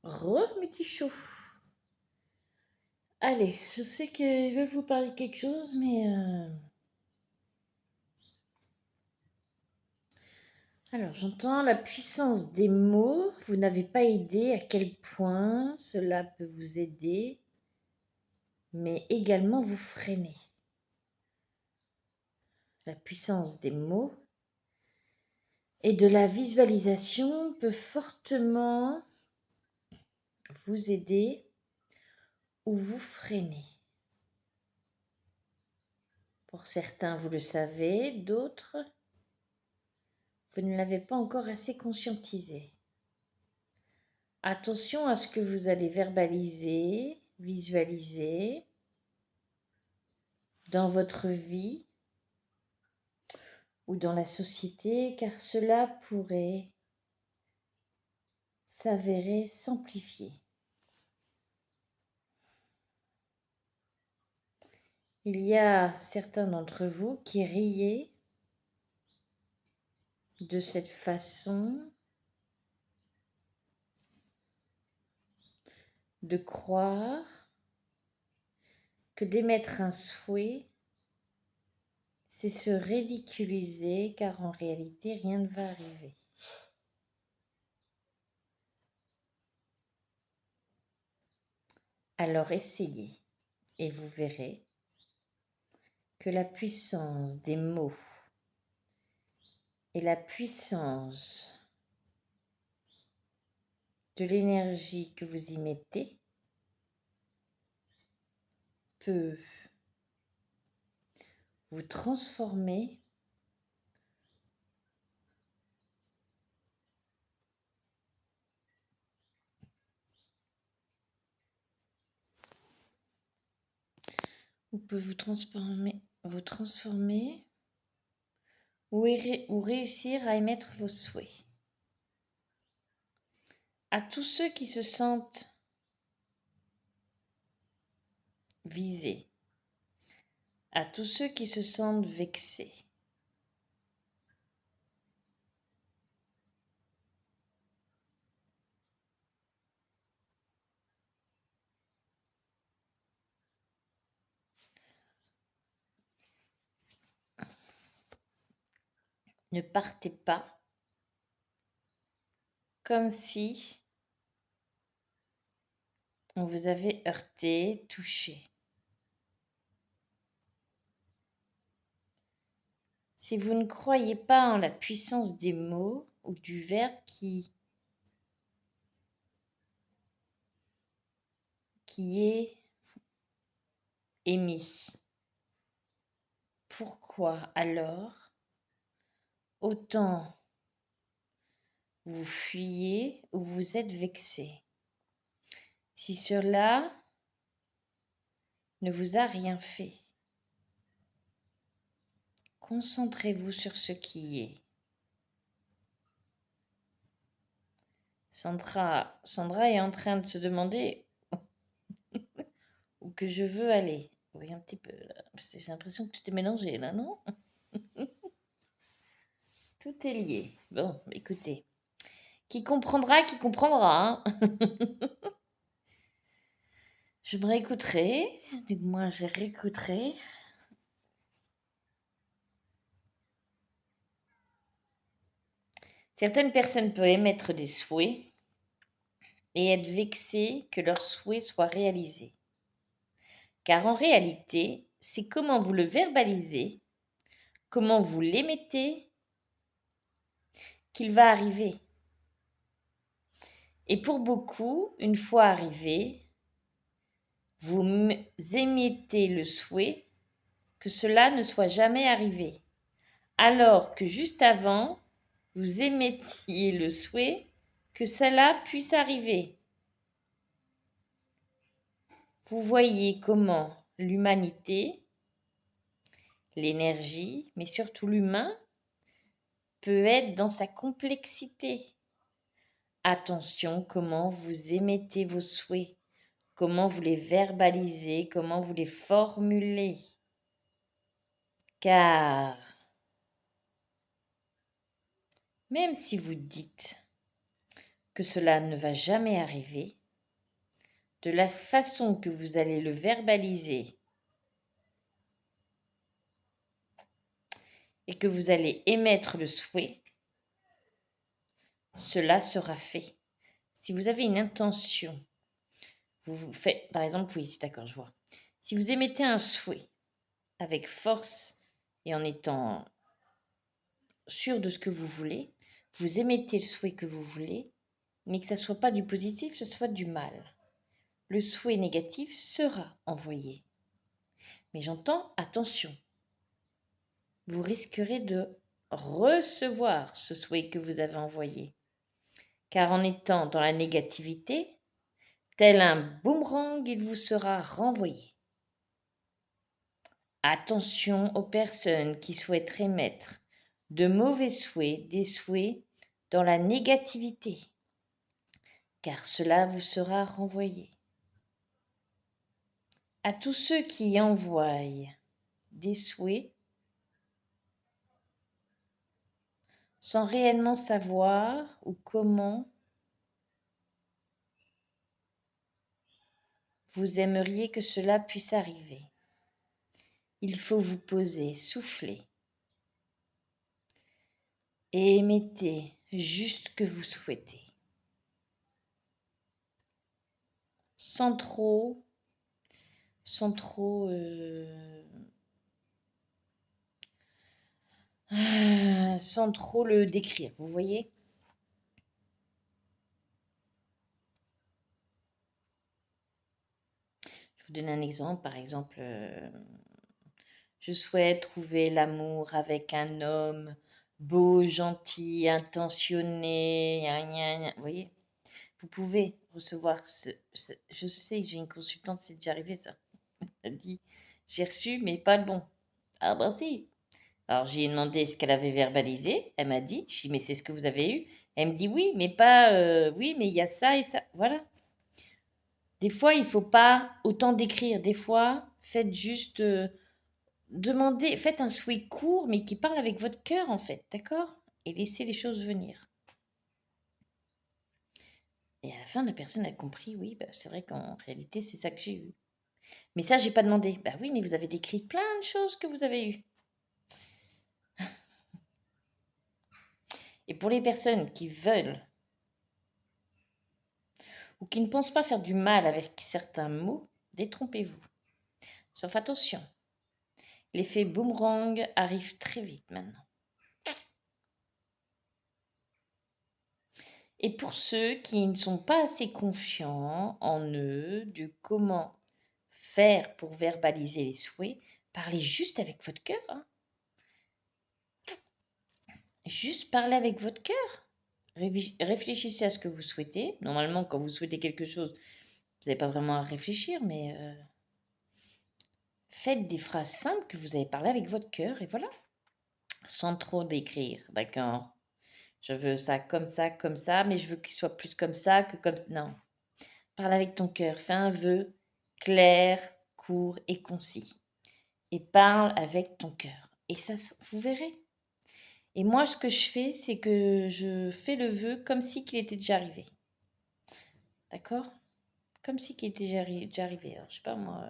Mes petits choux. Allez, je sais qu'ils veulent vous parler de quelque chose, mais... Alors, j'entends la puissance des mots. Vous n'avez pas idée à quel point cela peut vous aider, mais également vous freiner. La puissance des mots et de la visualisation peut fortement vous aider ou vous freiner. Pour certains, vous le savez, d'autres, vous ne l'avez pas encore assez conscientisé. Attention à ce que vous allez verbaliser, visualiser dans votre vie ou dans la société, car cela pourrait s'avérer s'amplifier. Il y a certains d'entre vous qui riaient de cette façon de croire que d'émettre un souhait, c'est se ridiculiser, car en réalité, rien ne va arriver. Alors essayez et vous verrez que la puissance des mots et la puissance de l'énergie que vous y mettez peut vous transformer ou réussir à émettre vos souhaits. À tous ceux qui se sentent visés, à tous ceux qui se sentent vexés, ne partez pas comme si on vous avait heurté, touché. Si vous ne croyez pas en la puissance des mots ou du verbe qui est émis, pourquoi alors autant vous fuyez ou vous êtes vexé? Si cela ne vous a rien fait, concentrez-vous sur ce qui est. Sandra est en train de se demander où que je veux aller. Oui, un petit peu. J'ai l'impression que tout est mélangé là, non? Tout est lié. Bon, écoutez. Qui comprendra, hein. Je me réécouterai. Du moins, je réécouterai. Certaines personnes peuvent émettre des souhaits et être vexées que leurs souhaits soient réalisés. Car en réalité, c'est comment vous le verbalisez, comment vous l'émettez, qu'il va arriver. Et pour beaucoup, une fois arrivé, vous émettez le souhait que cela ne soit jamais arrivé, alors que juste avant, vous émettiez le souhait que cela puisse arriver. Vous voyez comment l'humanité, l'énergie, mais surtout l'humain, peut être dans sa complexité. Attention comment vous émettez vos souhaits, comment vous les verbalisez, comment vous les formulez. Car même si vous dites que cela ne va jamais arriver, de la façon que vous allez le verbaliser et que vous allez émettre le souhait, cela sera fait. Si vous avez une intention, vous faites, par exemple, oui, d'accord, je vois. Si vous émettez un souhait avec force et en étant sûr de ce que vous voulez, vous émettez le souhait que vous voulez, mais que ça ne soit pas du positif, ce soit du mal. Le souhait négatif sera envoyé. Mais j'entends, attention, vous risquerez de recevoir ce souhait que vous avez envoyé. Car en étant dans la négativité, tel un boomerang, il vous sera renvoyé. Attention aux personnes qui souhaiteraient mettre de mauvais souhaits, des souhaits dans la négativité, car cela vous sera renvoyé. À tous ceux qui envoient des souhaits sans réellement savoir ou comment vous aimeriez que cela puisse arriver. Il faut vous poser, souffler et émettez juste ce que vous souhaitez. Sans trop le décrire, vous voyez? Je vous donne un exemple, par exemple, je souhaite trouver l'amour avec un homme beau, gentil, intentionné, vous voyez? Vous pouvez recevoir je sais, j'ai une consultante, c'est déjà arrivé ça. Elle dit, j'ai reçu, mais pas le bon. Ah ben si. Alors j'ai demandé ce qu'elle avait verbalisé. Elle m'a dit, je dis, mais c'est ce que vous avez eu. Elle me dit oui, mais pas, oui, mais il y a ça et ça. Voilà. Des fois, il ne faut pas autant décrire. Des fois, faites juste demander, faites un souhait court, mais qui parle avec votre cœur en fait, d'accord? Et laissez les choses venir. Et à la fin, la personne a compris, oui, bah, c'est vrai qu'en réalité, c'est ça que j'ai eu. Mais ça, j'ai pas demandé. Bah oui, mais vous avez décrit plein de choses que vous avez eues. Et pour les personnes qui veulent ou qui ne pensent pas faire du mal avec certains mots, détrompez-vous. Sauf attention, l'effet boomerang arrive très vite maintenant. Et pour ceux qui ne sont pas assez confiants en eux, de comment faire pour verbaliser les souhaits, parlez juste avec votre cœur. Hein. Juste parlez avec votre cœur. Réfléchissez à ce que vous souhaitez. Normalement, quand vous souhaitez quelque chose, vous n'avez pas vraiment à réfléchir, mais faites des phrases simples que vous avez parlé avec votre cœur et voilà. Sans trop décrire, d'accord? Je veux ça, mais je veux qu'il soit plus comme ça que comme ça. Non. Parle avec ton cœur. Fais un vœu clair, court et concis. Et parle avec ton cœur. Et ça, vous verrez. Et moi, ce que je fais, c'est que je fais le vœu comme si qu'il était déjà arrivé. D'accord? Comme si qu'il était déjà arrivé. Alors, je sais pas moi.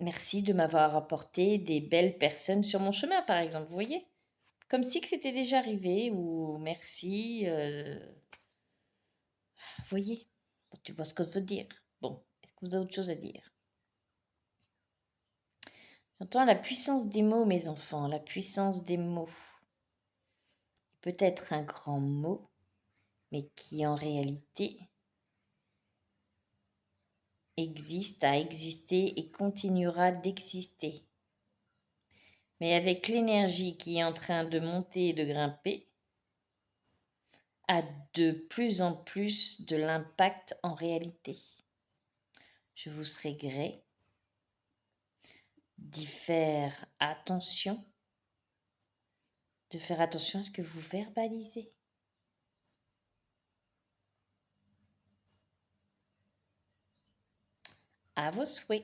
Merci de m'avoir apporté des belles personnes sur mon chemin, par exemple. Vous voyez? Comme si que c'était déjà arrivé. Ou merci. Vous voyez? Tu vois ce que je veux dire. Bon, est-ce que vous avez autre chose à dire? J'entends la puissance des mots, mes enfants, la puissance des mots. Peut-être un grand mot, mais qui en réalité existe, a existé et continuera d'exister. Mais avec l'énergie qui est en train de monter et de grimper, a de plus en plus de l'impact en réalité. Je vous serai gré d'y faire attention, de faire attention à ce que vous verbalisez. À vos souhaits.